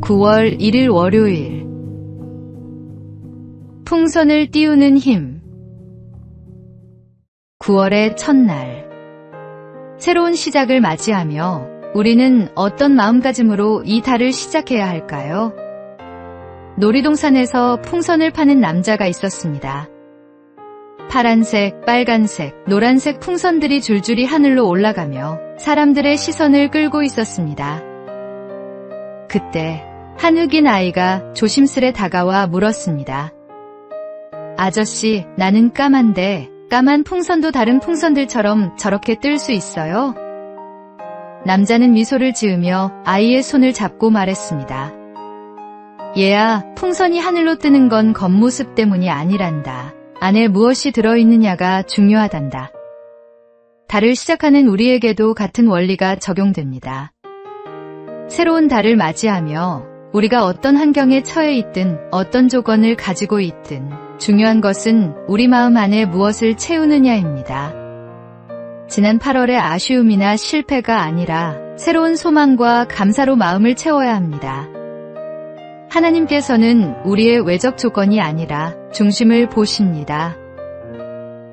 9월 1일 월요일. 풍선을 띄우는 힘. 9월의 첫날. 새로운 시작을 맞이하며 우리는 어떤 마음가짐으로 이 달을 시작해야 할까요? 놀이동산에서 풍선을 파는 남자가 있었습니다. 파란색, 빨간색, 노란색 풍선들이 줄줄이 하늘로 올라가며 사람들의 시선을 끌고 있었습니다. 그때 한 흑인 아이가 조심스레 다가와 물었습니다. 아저씨, 나는 까만데 까만 풍선도 다른 풍선들처럼 저렇게 뜰 수 있어요? 남자는 미소를 지으며 아이의 손을 잡고 말했습니다. 얘야, 풍선이 하늘로 뜨는 건 겉모습 때문이 아니란다. 안에 무엇이 들어있느냐가 중요하단다. 달을 시작하는 우리에게도 같은 원리가 적용됩니다. 새로운 달을 맞이하며 우리가 어떤 환경에 처해 있든 어떤 조건을 가지고 있든 중요한 것은 우리 마음 안에 무엇을 채우느냐입니다. 지난 8월의 아쉬움이나 실패가 아니라 새로운 소망과 감사로 마음을 채워야 합니다. 하나님께서는 우리의 외적 조건이 아니라 중심을 보십니다.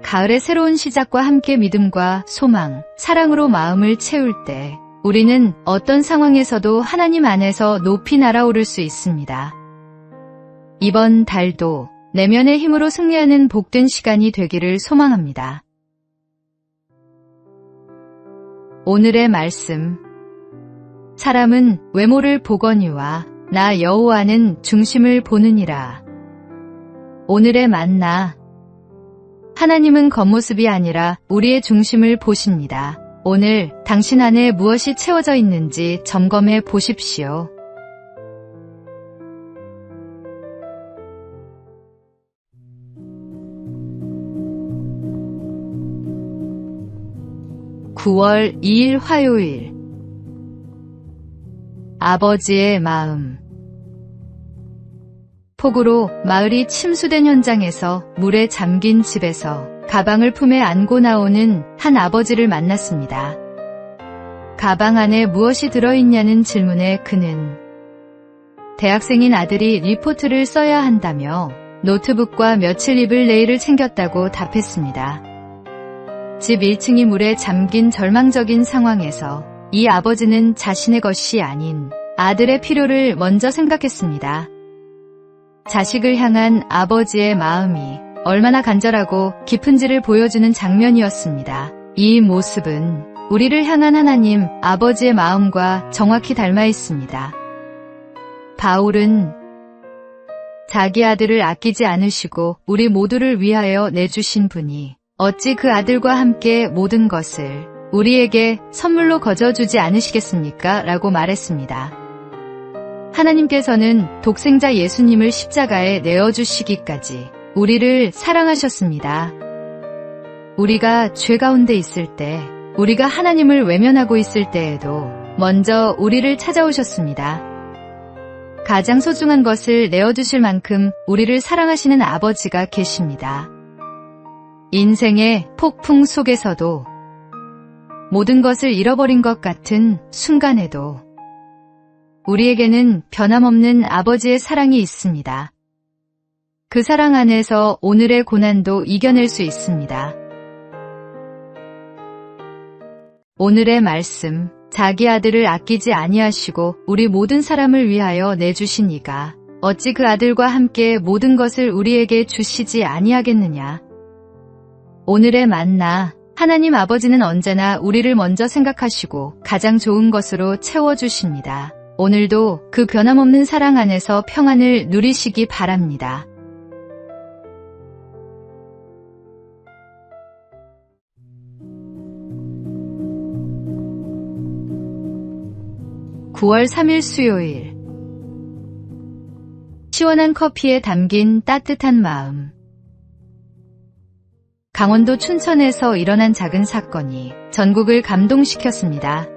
가을의 새로운 시작과 함께 믿음과 소망, 사랑으로 마음을 채울 때 우리는 어떤 상황에서도 하나님 안에서 높이 날아오를 수 있습니다. 이번 달도 내면의 힘으로 승리하는 복된 시간이 되기를 소망합니다. 오늘의 말씀. 사람은 외모를 보거니와 나 여호와는 중심을 보느니라. 오늘의 만나. 하나님은 겉모습이 아니라 우리의 중심을 보십니다. 오늘 당신 안에 무엇이 채워져 있는지 점검해 보십시오. (9월 2일) 화요일. 아버지의 마음. 폭우로 마을이 침수된 현장에서 물에 잠긴 집에서 가방을 품에 안고 나오는 한 아버지를 만났습니다. 가방 안에 무엇이 들어있냐는 질문에 그는 대학생인 아들이 리포트를 써야 한다며 노트북과 며칠 입을 네일을 챙겼다고 답했습니다. 집 1층이 물에 잠긴 절망적인 상황에서 이 아버지는 자신의 것이 아닌 아들의 필요를 먼저 생각했습니다. 자식을 향한 아버지의 마음이 얼마나 간절하고 깊은지를 보여주는 장면이었습니다. 이 모습은 우리를 향한 하나님 아버지의 마음과 정확히 닮아 있습니다. 바울은 자기 아들을 아끼지 않으시고 우리 모두를 위하여 내주신 분이 어찌 그 아들과 함께 모든 것을 우리에게 선물로 거저주지 않으시겠습니까? 라고 말했습니다. 하나님께서는 독생자 예수님을 십자가에 내어주시기까지 우리를 사랑하셨습니다. 우리가 죄 가운데 있을 때, 우리가 하나님을 외면하고 있을 때에도 먼저 우리를 찾아오셨습니다. 가장 소중한 것을 내어주실 만큼 우리를 사랑하시는 아버지가 계십니다. 인생의 폭풍 속에서도 모든 것을 잃어버린 것 같은 순간에도 우리에게는 변함없는 아버지의 사랑이 있습니다. 그 사랑 안에서 오늘의 고난도 이겨낼 수 있습니다. 오늘의 말씀. 자기 아들을 아끼지 아니하시고 우리 모든 사람을 위하여 내주신 이가 어찌 그 아들과 함께 모든 것을 우리에게 주시지 아니하겠느냐. 오늘의 만나. 하나님 아버지는 언제나 우리를 먼저 생각하시고 가장 좋은 것으로 채워주십니다. 오늘도 그 변함없는 사랑 안에서 평안을 누리시기 바랍니다. (9월 3일) 수요일. 시원한 커피에 담긴 따뜻한 마음. 강원도 춘천에서 일어난 작은 사건이 전국을 감동시켰습니다.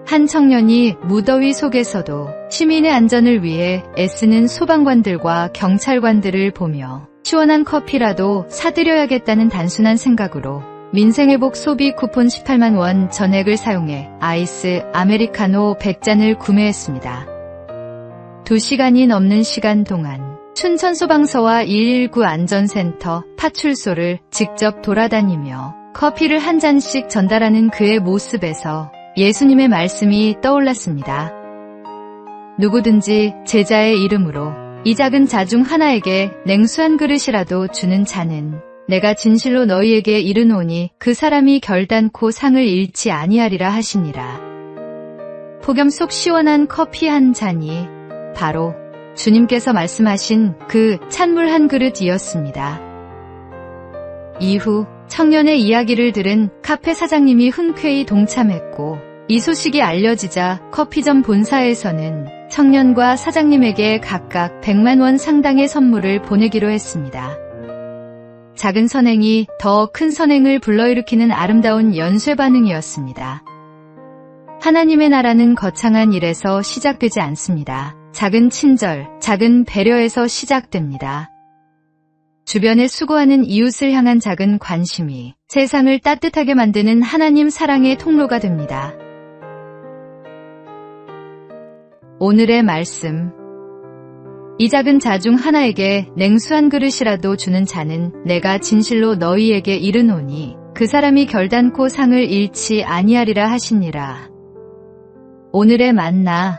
한 청년이 무더위 속에서도 시민의 안전을 위해 애쓰는 소방관들과 경찰관들을 보며 시원한 커피라도 사드려야겠다는 단순한 생각으로 민생회복 소비 쿠폰 18만 원 전액을 사용해 아이스 아메리카노 100잔을 구매했습니다. 2시간이 넘는 시간 동안 춘천소방서와 119 안전센터, 파출소를 직접 돌아다니며 커피를 한 잔씩 전달하는 그의 모습에서 예수님의 말씀이 떠올랐습니다. 누구든지 제자의 이름으로 이 작은 자 중 하나에게 냉수 한 그릇이라도 주는 자는 내가 진실로 너희에게 이르노니 그 사람이 결단코 상을 잃지 아니하리라 하시니라. 폭염 속 시원한 커피 한 잔이 바로 주님께서 말씀하신 그 찬물 한 그릇이었습니다. 이후 청년의 이야기를 들은 카페 사장님이 흔쾌히 동참했고 이 소식이 알려지자 커피점 본사에서는 청년과 사장님에게 각각 100만 원 상당의 선물을 보내기로 했습니다. 작은 선행이 더 큰 선행을 불러일으키는 아름다운 연쇄 반응이었습니다. 하나님의 나라는 거창한 일에서 시작되지 않습니다. 작은 친절, 작은 배려에서 시작됩니다. 주변에 수고하는 이웃을 향한 작은 관심이 세상을 따뜻하게 만드는 하나님 사랑의 통로가 됩니다. 오늘의 말씀. 이 작은 자 중 하나에게 냉수 한 그릇이라도 주는 자는 내가 진실로 너희에게 이르노니 그 사람이 결단코 상을 잃지 아니하리라 하시니라. 오늘의 만나.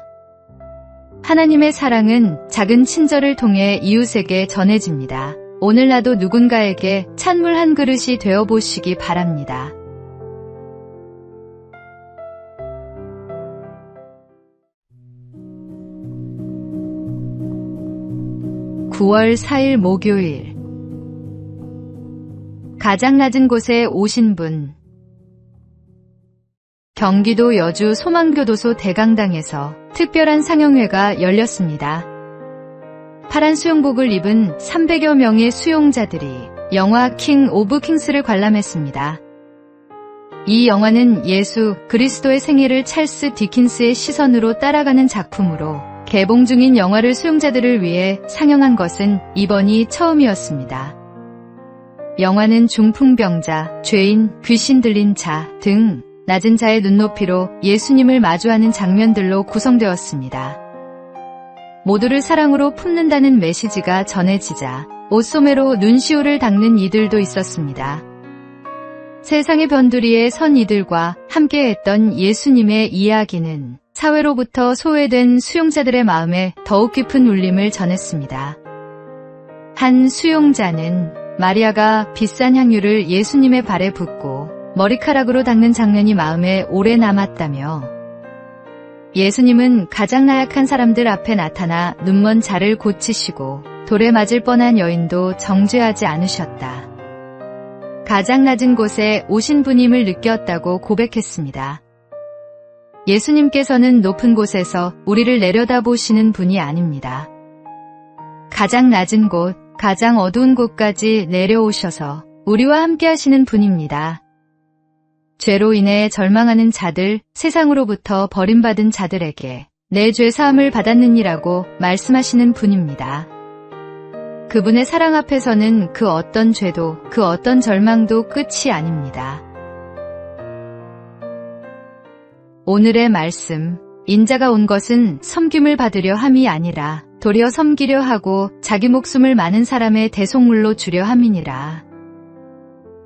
하나님의 사랑은 작은 친절을 통해 이웃에게 전해집니다. 오늘 나도 누군가에게 찬물 한 그릇이 되어보시기 바랍니다. (9월 4일) 목요일. 가장 낮은 곳에 오신 분. 경기도 여주 소망교도소 대강당에서 특별한 상영회가 열렸습니다. 파란 수영복을 입은 300여 명의 수용자들이 영화 킹 오브 킹스를 관람했습니다. 이 영화는 예수 그리스도의 생애를 찰스 디킨스의 시선으로 따라가는 작품으로 개봉 중인 영화를 수용자들을 위해 상영한 것은 이번이 처음이었습니다. 영화는 중풍병자, 죄인, 귀신 들린 자 등 낮은 자의 눈높이로 예수님을 마주하는 장면들로 구성되었습니다. 모두를 사랑으로 품는다는 메시지가 전해지자 옷소매로 눈시울을 닦는 이들도 있었습니다. 세상의 변두리에 선 이들과 함께했던 예수님의 이야기는 사회로부터 소외된 수용자들의 마음에 더욱 깊은 울림을 전했습니다. 한 수용자는 마리아가 비싼 향유를 예수님의 발에 붓고 머리카락으로 닦는 장면이 마음에 오래 남았다며 예수님은 가장 나약한 사람들 앞에 나타나 눈먼 자를 고치시고 돌에 맞을 뻔한 여인도 정죄하지 않으셨다. 가장 낮은 곳에 오신 분임을 느꼈다고 고백했습니다. 예수님께서는 높은 곳에서 우리를 내려다보시는 분이 아닙니다. 가장 낮은 곳, 가장 어두운 곳까지 내려오셔서 우리와 함께 하시는 분입니다. 죄로 인해 절망하는 자들, 세상으로부터 버림받은 자들에게 내 죄 사함을 받았느니라고 말씀하시는 분입니다. 그분의 사랑 앞에서는 그 어떤 죄도, 그 어떤 절망도 끝이 아닙니다. 오늘의 말씀. 인자가 온 것은 섬김을 받으려 함이 아니라 도리어 섬기려 하고 자기 목숨을 많은 사람의 대속물로 주려 함이니라.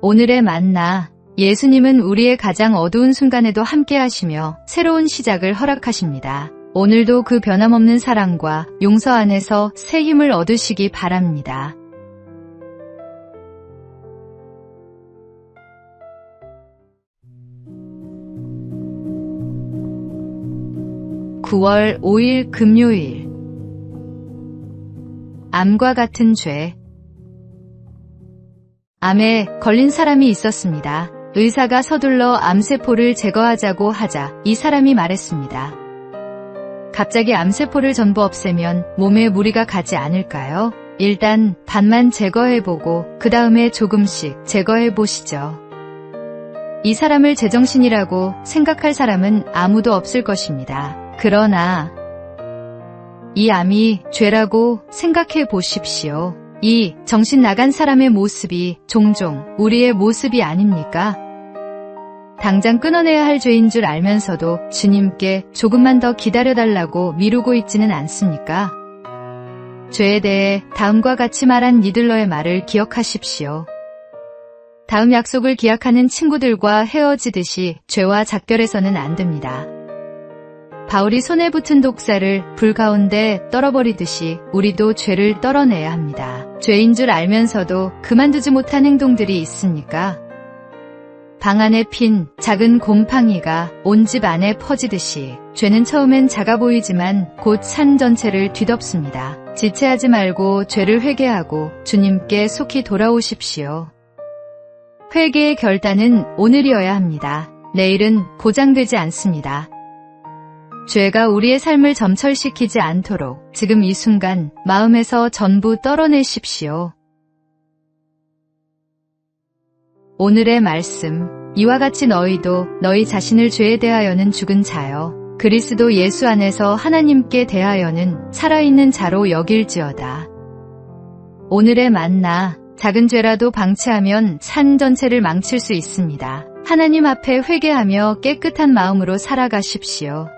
오늘의 만나. 예수님은 우리의 가장 어두운 순간에도 함께 하시며 새로운 시작을 허락하십니다. 오늘도 그 변함없는 사랑과 용서 안에서 새 힘을 얻으시기 바랍니다. (9월 5일) 금요일. 암과 같은 죄. 암에 걸린 사람이 있었습니다. 의사가 서둘러 암세포를 제거하자고 하자 이 사람이 말했습니다. 갑자기 암세포를 전부 없애면 몸에 무리가 가지 않을까요? 일단 반만 제거해보고 그 다음에 조금씩 제거해보시죠. 이 사람을 제정신이라고 생각할 사람은 아무도 없을 것입니다. 그러나 이 암이 죄라고 생각해 보십시오. 이 정신 나간 사람의 모습이 종종 우리의 모습이 아닙니까? 당장 끊어내야 할 죄인 줄 알면서도 주님께 조금만 더 기다려달라고 미루고 있지는 않습니까? 죄에 대해 다음과 같이 말한 니들러의 말을 기억하십시오. 다음 약속을 기약하는 친구들과 헤어지듯이 죄와 작별해서는 안 됩니다. 바울이 손에 붙은 독사를 불 가운데 떨어버리듯이 우리도 죄를 떨어내야 합니다. 죄인 줄 알면서도 그만두지 못한 행동들이 있습니까? 방 안에 핀 작은 곰팡이가 온 집 안에 퍼지듯이 죄는 처음엔 작아 보이지만 곧 산 전체를 뒤덮습니다. 지체하지 말고 죄를 회개하고 주님께 속히 돌아오십시오. 회개의 결단은 오늘이어야 합니다. 내일은 보장되지 않습니다. 죄가 우리의 삶을 점철시키지 않도록 지금 이 순간 마음에서 전부 떨어내십시오. 오늘의 말씀. 이와 같이 너희도 너희 자신을 죄에 대하여는 죽은 자여 그리스도 예수 안에서 하나님께 대하여는 살아있는 자로 여길지어다. 오늘의 만나. 작은 죄라도 방치하면 산 전체를 망칠 수 있습니다. 하나님 앞에 회개하며 깨끗한 마음으로 살아가십시오.